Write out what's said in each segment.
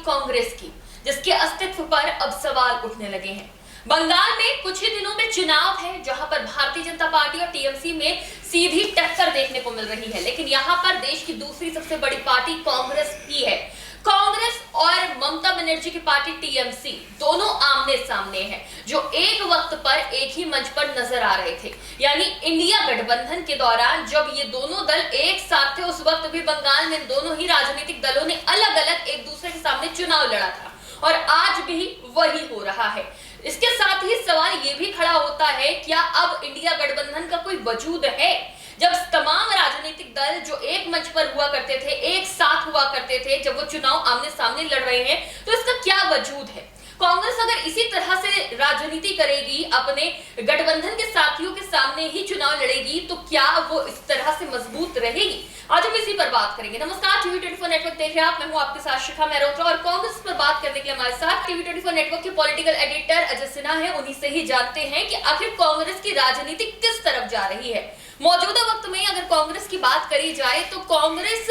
कांग्रेस की, जिसके अस्तित्व पर अब सवाल उठने लगे हैं। बंगाल में कुछ ही दिनों में चुनाव है, जहां पर भारतीय जनता पार्टी और टीएमसी में सीधी टक्कर देखने को मिल रही है। लेकिन यहां पर देश की दूसरी सबसे बड़ी पार्टी कांग्रेस ही है। कांग्रेस और ममता बनर्जी की पार्टी टीएमसी दोनों आमने सामने हैं, जो एक वक्त पर एक ही मंच पर नजर आ रहे थे। यानी इंडिया गठबंधन के दौरान जब ये दोनों दल एक साथ थे, उस वक्त भी बंगाल में दोनों ही राजनीतिक दलों ने अलग अलग एक दूसरे के सामने चुनाव लड़ा था, और आज भी वही हो रहा है। इसके साथ ही सवाल ये भी खड़ा होता है, क्या अब इंडिया गठबंधन का कोई वजूद है? जब तमाम राजनीतिक दल जो एक मंच पर हुआ करते थे, एक साथ हुआ करते थे, जब वो चुनाव आमने सामने लड़ रहे हैं, तो इसका क्या वजूद है? कांग्रेस अगर इसी तरह से राजनीति करेगी, अपने गठबंधन के साथियों के सामने ही चुनाव लड़ेगी, तो क्या वो इस तरह से मजबूत रहेगी? आज हम इसी पर बात करेंगे। नमस्कार, टीवी 24 नेटवर्क देख रहे हैं आप, मैं हूं आपके साथ शिखा मेहरोत्रा, और कांग्रेस पर बात करने के लिए हमारे साथ टीवी 24 नेटवर्क के पॉलिटिकल एडिटर अजय सिन्हा है। उन्हीं से ही जानते हैं कि आखिर कांग्रेस की राजनीति किस तरफ जा रही है। मौजूदा वक्त में अगर कांग्रेस की बात करी जाए तो कांग्रेस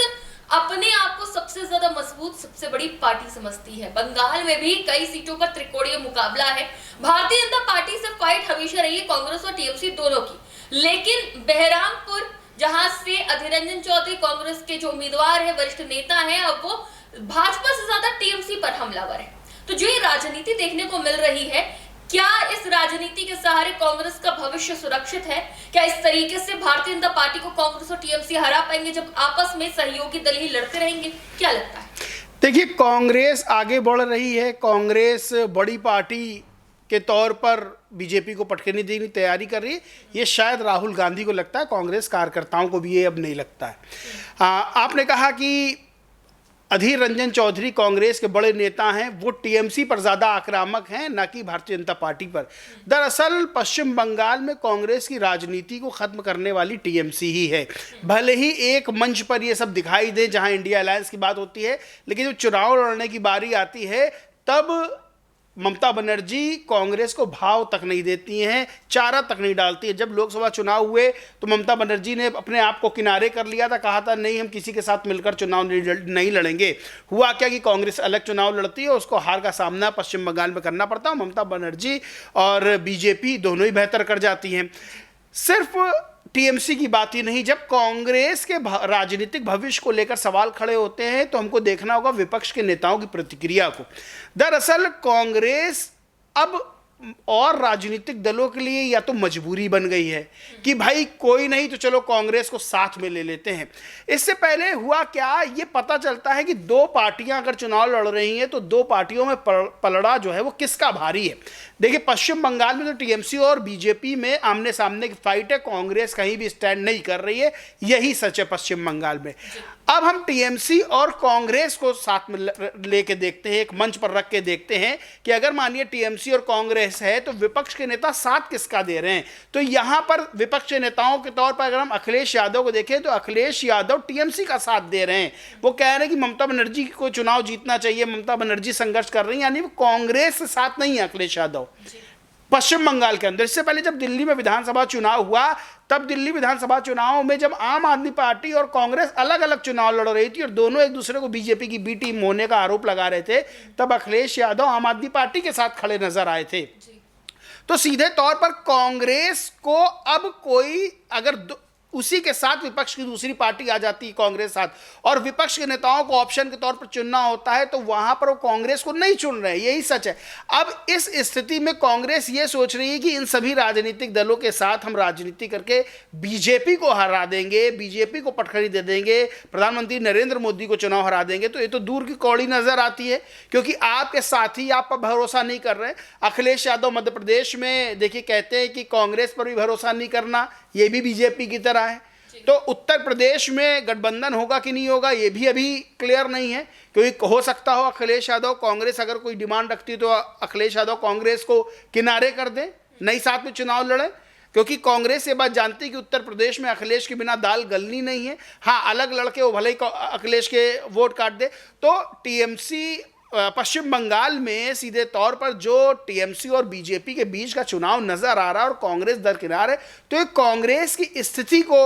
अपने आप को सबसे ज्यादा मजबूत, सबसे बड़ी पार्टी समझती है। बंगाल में भी कई सीटों पर त्रिकोणीय मुकाबला है। भारतीय जनता पार्टी से फाइट हमेशा रही है कांग्रेस और टीएमसी दोनों की, लेकिन बहरामपुर जहां से अधीर रंजन चौधरी कांग्रेस के जो उम्मीदवार है, वरिष्ठ नेता हैं, अब वो भाजपा से ज्यादा टीएमसी पर हमलावर है। तो जो ये राजनीति देखने को मिल रही है, क्या इस राजनीति के सहारे कांग्रेस का भविष्य सुरक्षित है? क्या इस तरीके से भारतीय जनता पार्टी को कांग्रेस और टीएमसी हरा पाएंगे जब आपस में सहयोगी दल ही लड़ते रहेंगे? क्या लगता है? देखिए, कांग्रेस आगे बढ़ रही है। कांग्रेस बड़ी पार्टी के तौर पर बीजेपी को पटखनी देने की तैयारी कर रही है। ये शायद राहुल गांधी को लगता है, कांग्रेस कार्यकर्ताओं को भी ये अब नहीं लगता है। आपने कहा कि अधीर रंजन चौधरी कांग्रेस के बड़े नेता हैं, वो टीएमसी पर ज़्यादा आक्रामक हैं, ना कि भारतीय जनता पार्टी पर। दरअसल पश्चिम बंगाल में कांग्रेस की राजनीति को ख़त्म करने वाली टीएमसी ही है। भले ही एक मंच पर ये सब दिखाई दे जहां इंडिया अलायंस की बात होती है, लेकिन जब चुनाव लड़ने की बारी आती है तब ममता बनर्जी कांग्रेस को भाव तक नहीं देती हैं, चारा तक नहीं डालती है। जब लोकसभा चुनाव हुए तो ममता बनर्जी ने अपने आप को किनारे कर लिया था, कहा था नहीं, हम किसी के साथ मिलकर चुनाव नहीं लड़ेंगे। हुआ क्या कि कांग्रेस अलग चुनाव लड़ती है, उसको हार का सामना पश्चिम बंगाल में करना पड़ता है। ममता बनर्जी और बीजेपी दोनों ही बेहतर कर जाती हैं। सिर्फ टीएमसी की बात ही नहीं, जब कांग्रेस के राजनीतिक भविष्य को लेकर सवाल खड़े होते हैं तो हमको देखना होगा विपक्ष के नेताओं की प्रतिक्रिया को। दरअसल कांग्रेस अब और राजनीतिक दलों के लिए या तो मजबूरी बन गई है कि भाई कोई नहीं तो चलो कांग्रेस को साथ में ले लेते हैं। इससे पहले हुआ क्या, ये पता चलता है कि दो पार्टियां अगर चुनाव लड़ रही हैं तो दो पार्टियों में पलड़ा जो है वो किसका भारी है। देखिए, पश्चिम बंगाल में तो टीएमसी और बीजेपी में आमने सामने की फाइट है, कांग्रेस कहीं भी स्टैंड नहीं कर रही है, यही सच है पश्चिम बंगाल में। अब हम टीएमसी और कांग्रेस को साथ में लेके देखते हैं, एक मंच पर रख के देखते हैं कि अगर मानिए टीएमसी और कांग्रेस है तो विपक्ष के नेता साथ किसका दे रहे हैं। तो यहां पर विपक्ष के नेताओं के तौर पर अगर हम अखिलेश यादव को देखें तो अखिलेश यादव टीएमसी का साथ दे रहे हैं। वो कह रहे हैं कि ममता बनर्जी को चुनाव जीतना चाहिए, ममता बनर्जी संघर्ष कर रही हैं, यानी वो कांग्रेस के साथ नहीं है अखिलेश यादव पश्चिम बंगाल के अंदर। इससे पहले जब दिल्ली में विधानसभा चुनाव हुआ, तब दिल्ली विधानसभा चुनाव में जब आम आदमी पार्टी और कांग्रेस अलग अलग चुनाव लड़ रही थी और दोनों एक दूसरे को बीजेपी की बी टीम होने का आरोप लगा रहे थे, तब अखिलेश यादव आम आदमी पार्टी के साथ खड़े नजर आए थे। तो सीधे तौर पर कांग्रेस को अब कोई अगर उसी के साथ विपक्ष की दूसरी पार्टी आ जाती है कांग्रेस साथ, और विपक्ष के नेताओं को ऑप्शन के तौर पर चुनना होता है, तो वहां पर वो कांग्रेस को नहीं चुन रहे, यही सच है। अब इस स्थिति में कांग्रेस ये सोच रही है कि इन सभी राजनीतिक दलों के साथ हम राजनीति करके बीजेपी को हरा देंगे, बीजेपी को पटखनी दे देंगे, प्रधानमंत्री नरेंद्र मोदी को चुनाव हरा देंगे। तो ये तो दूर की कौड़ी नजर आती है, क्योंकि आपके साथी आप पर भरोसा नहीं कर रहे। अखिलेश यादव मध्य प्रदेश में देखिए कहते हैं कि कांग्रेस पर भी भरोसा नहीं करना, ये भी बीजेपी की तरह है। तो उत्तर प्रदेश में गठबंधन होगा कि नहीं होगा ये भी अभी क्लियर नहीं है, क्योंकि हो सकता हो अखिलेश यादव, कांग्रेस अगर कोई डिमांड रखती तो अखिलेश यादव कांग्रेस को किनारे कर दें, नहीं साथ में चुनाव लड़े, क्योंकि कांग्रेस ये बात जानती है कि उत्तर प्रदेश में अखिलेश के बिना दाल गलनी नहीं है। हाँ, अलग लड़के वो भले ही अखिलेश के वोट काट दे। तो टीएमसी पश्चिम बंगाल में सीधे तौर पर जो टीएमसी और बीजेपी के बीच का चुनाव नजर आ रहा है और कांग्रेस दरकिनार है, तो ये कांग्रेस की स्थिति को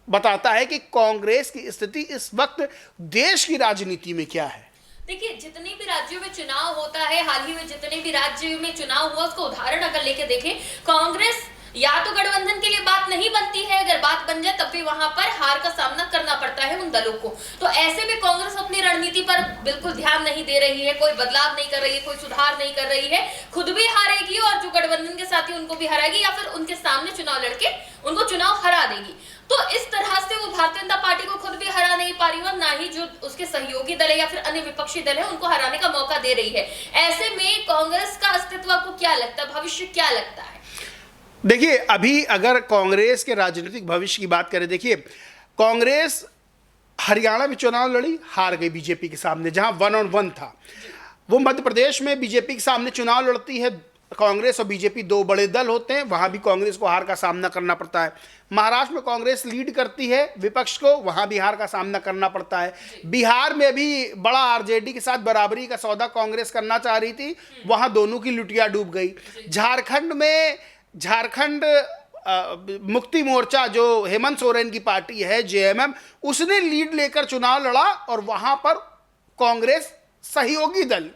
बताता है कि कांग्रेस की स्थिति इस वक्त देश की राजनीति में क्या है। देखिए, जितने भी राज्यों में चुनाव होता है, हाल ही में जितने भी राज्य में चुनाव हुआ, उसको उदाहरण अगर लेके देखें, कांग्रेस या तो गठबंधन के लिए बात नहीं बनती है, अगर बात बन जाए तब भी वहां पर हार का सामना करना पड़ता है उन दलों को। तो ऐसे में कांग्रेस अपनी रणनीति पर बिल्कुल ध्यान नहीं दे रही है, कोई बदलाव नहीं कर रही है, कोई सुधार नहीं कर रही है, खुद भी हारेगी और जो गठबंधन के साथी उनको भी हराएगी, या फिर उनके सामने चुनाव लड़के उनको चुनाव हरा देगी। तो इस तरह से वो भारतीय जनता पार्टी को खुद भी हरा नहीं पा रही है और ना ही जो उसके सहयोगी दल है या फिर अन्य विपक्षी दल है उनको हराने का मौका दे रही है। ऐसे में कांग्रेस का अस्तित्व आपको क्या लगता है, भविष्य क्या लगता है? देखिए, अभी अगर कांग्रेस के राजनीतिक भविष्य की बात करें, देखिए कांग्रेस हरियाणा में चुनाव लड़ी, हार गई बीजेपी के सामने, जहां 1-on-1 था। वो मध्य प्रदेश में बीजेपी के सामने चुनाव लड़ती है, कांग्रेस और बीजेपी दो बड़े दल होते हैं, वहां भी कांग्रेस को हार का सामना करना पड़ता है। महाराष्ट्र में कांग्रेस लीड करती है विपक्ष को, वहां भी हार का सामना करना पड़ता है। बिहार में भी बड़ा आरजेडी के साथ बराबरी का सौदा कांग्रेस करना चाह रही थी, वहां दोनों की लुटिया डूब गई। झारखंड मुक्ति मोर्चा जो हेमंत सोरेन की पार्टी है, जेएमएम, उसने लीड लेकर चुनाव लड़ा और वहां पर कांग्रेस सहयोगी दल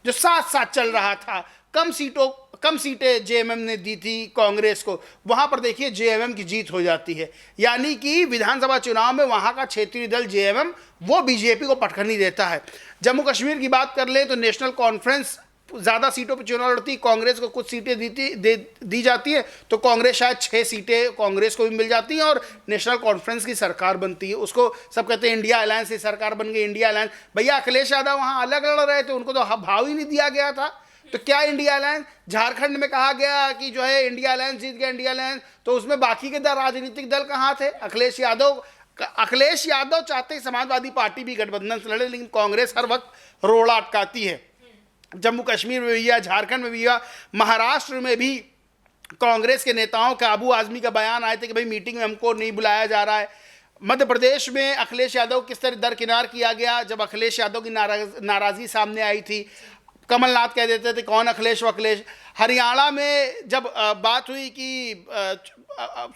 जो साथ साथ चल रहा था, कम सीटें जेएमएम ने दी थी कांग्रेस को, वहां पर देखिए जेएमएम की जीत हो जाती है। यानी कि विधानसभा चुनाव में वहां का क्षेत्रीय दल जेएमएम वो बीजेपी को पटखनी देता है। जम्मू कश्मीर की बात कर ले तो नेशनल कॉन्फ्रेंस ज़्यादा सीटों पर चुनाव लड़ती, कांग्रेस को कुछ सीटें दी जाती है, तो कांग्रेस शायद 6 सीटें कांग्रेस को भी मिल जाती हैं और नेशनल कॉन्फ्रेंस की सरकार बनती है। उसको सब कहते हैं इंडिया अलायंस की सरकार बन गई, इंडिया अलायंस। भैया अखिलेश यादव वहाँ अलग लड़ रहे थे, उनको तो भाव ही नहीं दिया गया था, तो क्या इंडिया अलायंस? झारखंड में कहा गया कि जो है इंडिया अलायंस जीत गया, इंडिया अलायंस, तो उसमें बाकी के राजनीतिक दल कहाँ थे? अखिलेश यादव चाहते समाजवादी पार्टी भी गठबंधन से लड़े, लेकिन कांग्रेस हर वक्त रोड़ा अटकाती है। जम्मू कश्मीर में भी हुआ, झारखंड में भी हुआ, महाराष्ट्र में भी कांग्रेस के नेताओं का अबू आजमी का बयान आए थे कि भाई मीटिंग में हमको नहीं बुलाया जा रहा है। मध्य प्रदेश में अखिलेश यादव किस तरह दरकिनार किया गया, जब अखिलेश यादव की नाराजगी सामने आई थी, कमलनाथ कह देते थे कौन अखिलेश वो अखिलेश। हरियाणा में जब बात हुई कि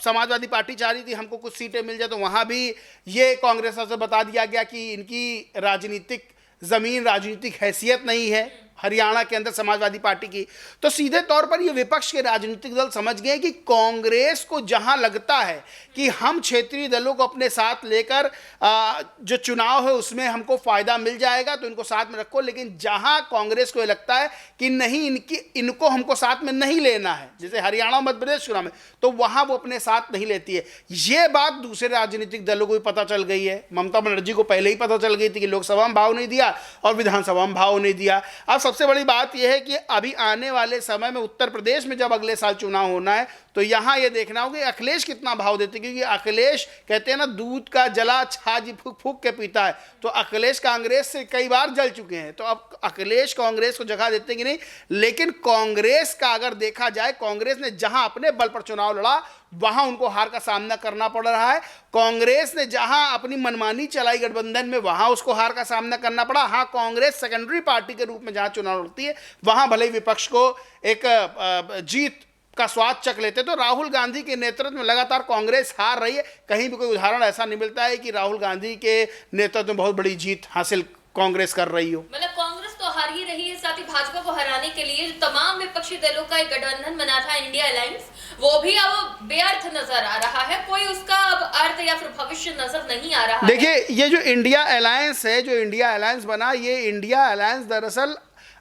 समाजवादी पार्टी चाह रही थी हमको कुछ सीटें मिल जाए, तो वहाँ भी ये कांग्रेस से बता दिया गया कि इनकी राजनीतिक ज़मीन, राजनीतिक हैसियत नहीं है हरियाणा के अंदर समाजवादी पार्टी की। तो सीधे तौर पर ये विपक्ष के राजनीतिक दल समझ गए कि कांग्रेस को जहां लगता है कि हम क्षेत्रीय दलों को अपने साथ लेकर जो चुनाव है उसमें हमको फ़ायदा मिल जाएगा तो इनको साथ में रखो, लेकिन जहां कांग्रेस को लगता है कि नहीं इनको हमको साथ में नहीं लेना है, जैसे हरियाणा मध्य प्रदेश चुनाव में, तो वहां वो अपने साथ नहीं लेती है। ये बात दूसरे राजनीतिक दलों को भी पता चल गई है। ममता बनर्जी को पहले ही पता चल गई थी कि लोकसभा में भाव नहीं दिया और विधानसभा में भाव नहीं दिया। अब सबसे बड़ी बात यह है कि अभी आने वाले समय में उत्तर प्रदेश में जब अगले साल चुनाव होना है तो यहाँ ये देखना होगा कि अखिलेश कितना भाव देते, क्योंकि अखिलेश कहते हैं ना दूध का जला छाछ फूक फूक के पीता है, तो अखिलेश कांग्रेस से कई बार जल चुके हैं, तो अब अखिलेश कांग्रेस को जगह देते हैं कि नहीं। लेकिन कांग्रेस का अगर देखा जाए, कांग्रेस ने जहां अपने बल पर चुनाव लड़ा वहां उनको हार का सामना करना पड़ रहा है। कांग्रेस ने जहां अपनी मनमानी चलाई गठबंधन में वहां उसको हार का सामना करना पड़ा। हाँ, कांग्रेस सेकेंडरी पार्टी के रूप में जहां चुनाव लड़ती है वहां भले ही विपक्ष को एक जीत का स्वाद चख लेते। तो राहुल गांधी के नेतृत्व में लगातार कांग्रेस हार रही है। कहीं भी कोई उदाहरण ऐसा नहीं मिलता है कि राहुल गांधी के नेतृत्व में बहुत बड़ी जीत हासिल कांग्रेस कर रही हो। मतलब कांग्रेस तो हार ही रही है, साथ ही भाजपा को हराने के लिए जो तमाम विपक्षी दलों का एक गठबंधन बना था इंडिया अलायंस, वो भी अब बेअर्थ नजर आ रहा है, कोई उसका अब अर्थ या फिर भविष्य नजर नहीं आ रहा। देखिए, ये जो इंडिया अलायंस है, जो इंडिया अलायंस बना, ये इंडिया अलायंस दरअसल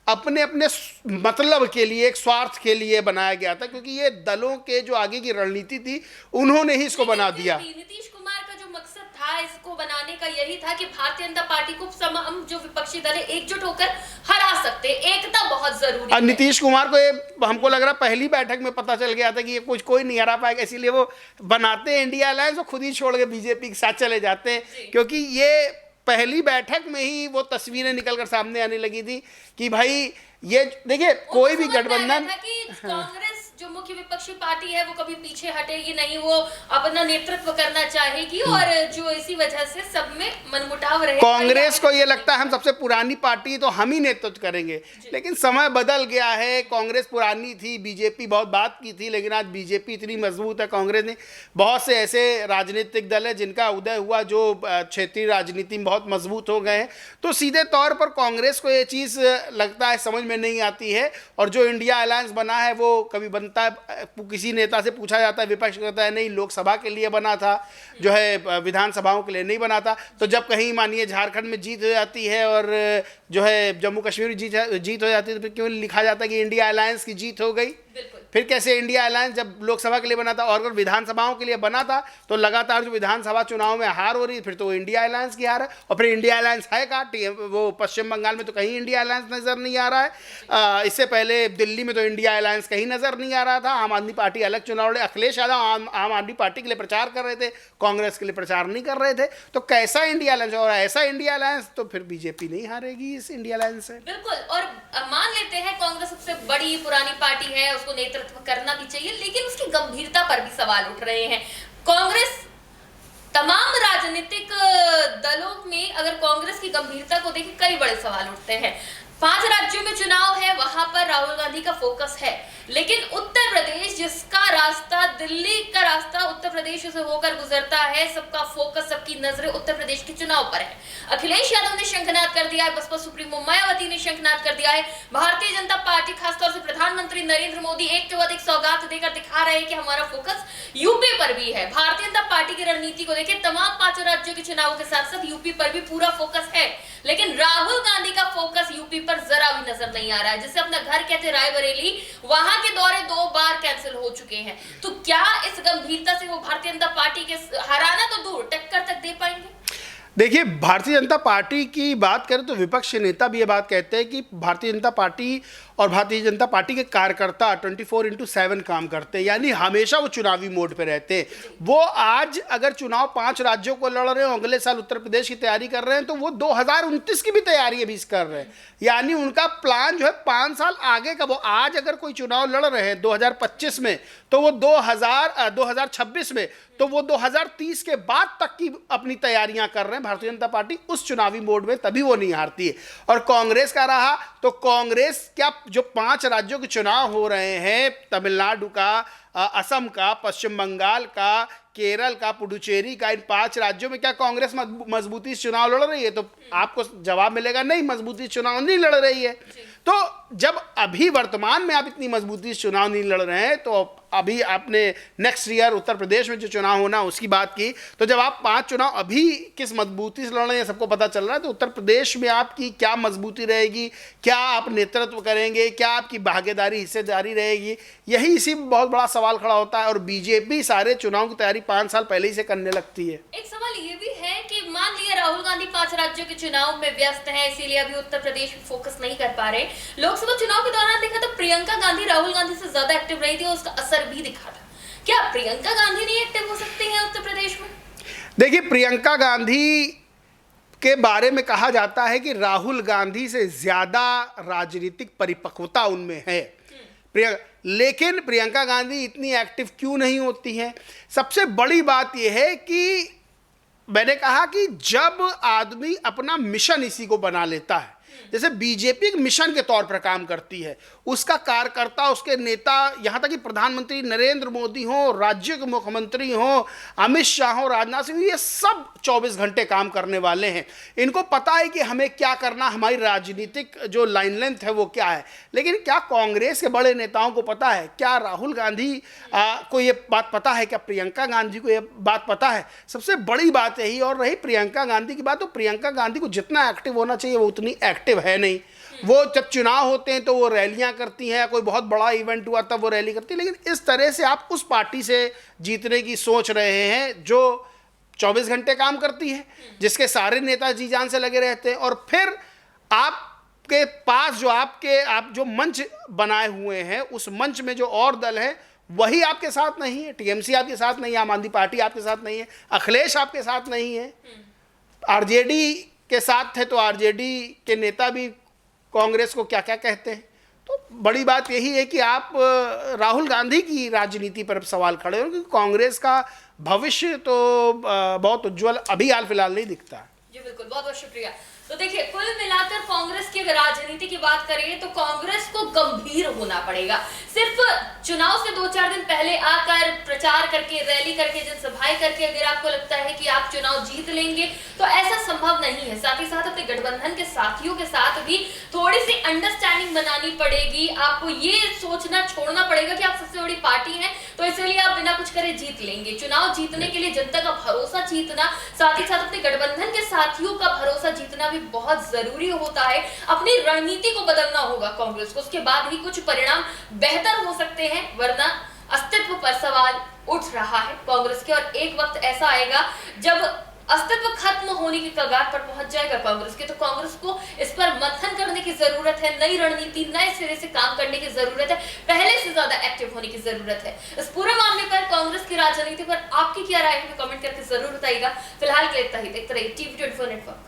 अपने अपने मतलब के लिए, एक स्वार्थ के लिए बनाया गया था, क्योंकि ये दलों के जो आगे की रणनीति थी उन्होंने ही इसको बना दिया। नीतीश कुमार का जो मकसद था इसको बनाने का यही था कि भारतीय जनता पार्टी को तमाम जो विपक्षी दल है एकजुट होकर हरा सकते, एकता बहुत जरूरी है। नीतीश कुमार को ये हमको लग रहा पहली बैठक में पता चल गया था कि ये कुछ कोई नहीं हरा पाएगा, इसीलिए वो बनाते हैं इंडिया अलायंस, वो खुद ही छोड़ के बीजेपी के साथ चले जाते हैं, क्योंकि ये पहली बैठक में ही वो तस्वीरें निकलकर सामने आने लगी थी कि भाई ये देखिए कोई भी गठबंधन कांग्रेस जो मुख्य विपक्षी पार्टी है वो कभी पीछे हटेगी नहीं, वो अपना नेतृत्व करना चाहेगी और जो इसी वजह से सब में मनमुटाव रहे। कांग्रेस को ये लगता है हम सबसे पुरानी पार्टी तो हम ही नेतृत्व करेंगे, लेकिन समय बदल गया है। कांग्रेस पुरानी थी, बीजेपी बहुत बात की थी, लेकिन आज बीजेपी इतनी मजबूत है, कांग्रेस ने बहुत से ऐसे राजनीतिक दल है जिनका उदय हुआ जो क्षेत्रीय राजनीति में बहुत मजबूत हो गए हैं। तो सीधे तौर पर कांग्रेस को ये चीज़ लगता है समझ में नहीं आती है। और जो इंडिया अलायंस बना है वो कभी बनता है, किसी नेता से पूछा जाता है, विपक्ष कहता है नहीं लोकसभा के लिए बना था, जो है विधानसभाओं के लिए नहीं बना था। तो जब कहीं मानिए झारखंड में जीत हो जाती है और जो है जम्मू कश्मीर में जीत हो जाती है, तो फिर क्यों लिखा जाता है कि इंडिया अलायंस की जीत हो गई? फिर कैसे इंडिया अलायंस जब लोकसभा के लिए बना था और अगर विधानसभाओं के लिए बना था तो लगातार जो विधानसभा चुनाव में हार हो रही है, फिर तो इंडिया अलायंस की हार है। और फिर इंडिया अलायंस है कहाँ? वो पश्चिम बंगाल में तो कहीं इंडिया अलायंस नज़र नहीं आ रहा है। इससे पहले दिल्ली में तो इंडिया अलायंस कहीं नज़र नहीं आ रहा था। आम आदमी पार्टी अलग चुनाव लड़े, अखिलेश यादव आम आदमी पार्टी के लिए प्रचार कर रहे थे, कांग्रेस के लिए प्रचार नहीं कर रहे थे। तो कैसा इंडिया अलायंस? और ऐसा इंडिया अलायंस तो फिर बीजेपी नहीं हारेगी इस इंडिया अलायंस से। बिल्कुल। और मान लेते हैं कांग्रेस सबसे बड़ी पुरानी पार्टी है, उसको नेतृत्व करना भी चाहिए, लेकिन उसकी गंभीरता पर भी सवाल उठ रहे हैं। कांग्रेस तमाम राजनीतिक दलों में अगर कांग्रेस की गंभीरता को देखें, कई बड़े सवाल उठते हैं। 5 राज्यों में चुनाव है, वहां पर राहुल गांधी का फोकस है, लेकिन उत्तर प्रदेश जिसका रास्ता, दिल्ली का रास्ता उत्तर प्रदेश से होकर गुजरता है, सबका फोकस, सबकी नजरें उत्तर प्रदेश के चुनाव पर है। अखिलेश यादव ने शंखनाद कर दिया है, बसपा सुप्रीमो मायावती ने शंखनाद कर दिया है, भारतीय जनता पार्टी खासतौर से प्रधानमंत्री नरेंद्र मोदी एक के बाद एक सौगात देकर दिखा रहे हैं कि हमारा फोकस यूपी पर भी है। भारतीय जनता पार्टी की रणनीति को देखें, तमाम 5 राज्यों के चुनावों के साथ साथ यूपी पर भी पूरा फोकस है, लेकिन राहुल गांधी का फोकस यूपी पर जरा भी नजर नहीं आ रहा है। जिसे अपना घर कहते रायबरेली, वहां के दौरे 2 बार कैंसिल हो चुके हैं। तो क्या इस गंभीरता से वो भारतीय जनता पार्टी के हराना तो दूर, टक्कर तक दे पाएंगे? देखिए, भारतीय जनता पार्टी की बात करें तो विपक्ष के नेता भी ये बात कहते हैं कि भारतीय जनता पार्टी और भारतीय जनता पार्टी के कार्यकर्ता 24/7 काम करते हैं, यानी हमेशा वो चुनावी मोड पे रहते हैं। वो आज अगर चुनाव 5 राज्यों को लड़ रहे हो, अगले साल उत्तर प्रदेश की तैयारी कर रहे हैं, तो वो 2029 की भी तैयारी अभी कर रहे हैं। यानी उनका प्लान जो है 5 साल आगे का। वो आज अगर कोई चुनाव लड़ रहे हैं 2025 में, तो वो 2026 में, तो वो 2030 के बाद तक की अपनी तैयारियां कर रहे हैं। भारतीय जनता पार्टी उस चुनावी मोड में, तभी वो नहीं हारती है। और कांग्रेस का रहा तो कांग्रेस क्या, जो 5 राज्यों के चुनाव हो रहे हैं, तमिलनाडु का, असम का, पश्चिम बंगाल का, केरल का, पुडुचेरी का, इन 5 राज्यों में क्या कांग्रेस मजबूती से चुनाव लड़ रही है? तो आपको जवाब मिलेगा नहीं, मजबूती से चुनाव नहीं लड़ रही है। तो जब अभी वर्तमान में आप इतनी मजबूती से चुनाव नहीं लड़ रहे हैं, तो अभी आपने नेक्स्ट ईयर उत्तर प्रदेश में जो चुनाव होना उसकी बात की, तो जब आप 5 चुनाव अभी किस मजबूती से लड़ रहे हैं सबको पता चल रहा है, तो उत्तर प्रदेश में आपकी क्या मजबूती रहेगी, क्या आप नेतृत्व करेंगे, क्या आपकी भागीदारी, हिस्सेदारी रहेगी, यही इसी में बहुत बड़ा सवाल खड़ा होता है। और बीजेपी सारे चुनाव की तैयारी 5 साल पहले ही से करने लगती है। एक सवाल ये भी है कि मान लिया राहुल गांधी 5 राज्यों के चुनाव में व्यस्त हैं, इसीलिए अभी उत्तर प्रदेश में फोकस नहीं कर पा रहे। लोकसभा चुनाव के दौरान देखा तो प्रियंका गांधी राहुल गांधी से ज्यादा एक्टिव रही थी और उसका असर भी दिखा था। क्या प्रियंका गांधी नहीं एक्टिव हो सकती हैं उत्तर प्रदेश में? देखिए, प्रियंका गांधी के बारे में कहा जाता है कि राहुल गांधी से ज्यादा राजनीतिक परिपक्वता उनमें है। लेकिन प्रियंका गांधी इतनी एक्टिव क्यों नहीं होती हैं? सबसे बड़ी बात यह है कि मैंने कहा कि जब आदमी अपना मिशन इसी को बना लेता है, जैसे बीजेपी एक मिशन के तौर पर काम करती है, उसका कार्यकर्ता, उसके नेता, यहाँ तक कि प्रधानमंत्री नरेंद्र मोदी हो, राज्य के मुख्यमंत्री हो, अमित शाह हो, राजनाथ सिंह, ये सब 24 घंटे काम करने वाले हैं। इनको पता है कि हमें क्या करना, हमारी राजनीतिक जो लाइन लेंथ है वो क्या है। लेकिन क्या कांग्रेस के बड़े नेताओं को पता है? क्या राहुल गांधी को ये बात पता है? क्या प्रियंका गांधी को ये बात पता है? सबसे बड़ी बात यही। और रही प्रियंका गांधी की बात, तो प्रियंका गांधी को जितना एक्टिव होना चाहिए वो उतनी एक्टिव है नहीं। वो जब चुनाव होते हैं तो वो रैलियां करती हैं, कोई बहुत बड़ा इवेंट हुआ तब वो रैली करती है, लेकिन इस तरह से आप उस पार्टी से जीतने की सोच रहे हैं जो 24 घंटे काम करती है, जिसके सारे नेता जी जान से लगे रहते हैं। और फिर आपके पास जो आप जो मंच बनाए हुए हैं, उस मंच में जो और दल है वही आपके साथ नहीं है। टीएमसी आपके साथ नहीं है, आम आदमी पार्टी आपके साथ नहीं है, अखिलेश आपके साथ नहीं है, आरजेडी के साथ थे तो आरजेडी के नेता भी कांग्रेस को क्या क्या कहते हैं। तो बड़ी बात यही है कि आप राहुल गांधी की राजनीति पर अब सवाल खड़े हो, क्योंकि कांग्रेस का भविष्य तो बहुत उज्जवल अभी हाल फिलहाल नहीं दिखता। जी बिल्कुल, बहुत बहुत शुक्रिया। तो देखिए, कुल मिलाकर कांग्रेस की अगर राजनीति की बात करें तो कांग्रेस को गंभीर होना पड़ेगा। सिर्फ चुनाव से 2-4 दिन पहले आकर प्रचार करके, रैली करके, जनसभाएं करके अगर आपको लगता है कि आप चुनाव जीत लेंगे तो ऐसा संभव नहीं है। साथ ही साथ अपने गठबंधन के साथियों के साथ भी थोड़ी सी अंडरस्टैंडिंग बनानी पड़ेगी। आपको ये सोचना छोड़ना पड़ेगा कि आप सबसे बड़ी पार्टी है तो इसलिए आप बिना कुछ करे जीत लेंगे। चुनाव जीतने के लिए जनता का भरोसा जीतना, साथ ही साथ अपने गठबंधन के साथियों का भरोसा जीतना भी बहुत जरूरी होता है। अपनी रणनीति को बदलना होगा कांग्रेस को, उसके बाद ही कुछ परिणाम बेहतर हो सकते हैं, वरना अस्तित्व पर सवाल उठ रहा है कांग्रेस के। और एक वक्त ऐसा आएगा जब अस्तित्व खत्म होने की कगार पर पहुंच जाएगा कांग्रेस के, तो कांग्रेस को इस पर मंथन करने की जरूरत है। नई रणनीति, नए सिरे से काम करने की जरूरत है, पहले से ज्यादा एक्टिव होने की जरूरत है। इस पूरे मामले पर, कांग्रेस की राजनीति पर आपकी क्या राय है, कमेंट करके जरूर बताइएगा। फिलहाल के लिए इतना ही। देखते रहिए TV24 नेटवर्क।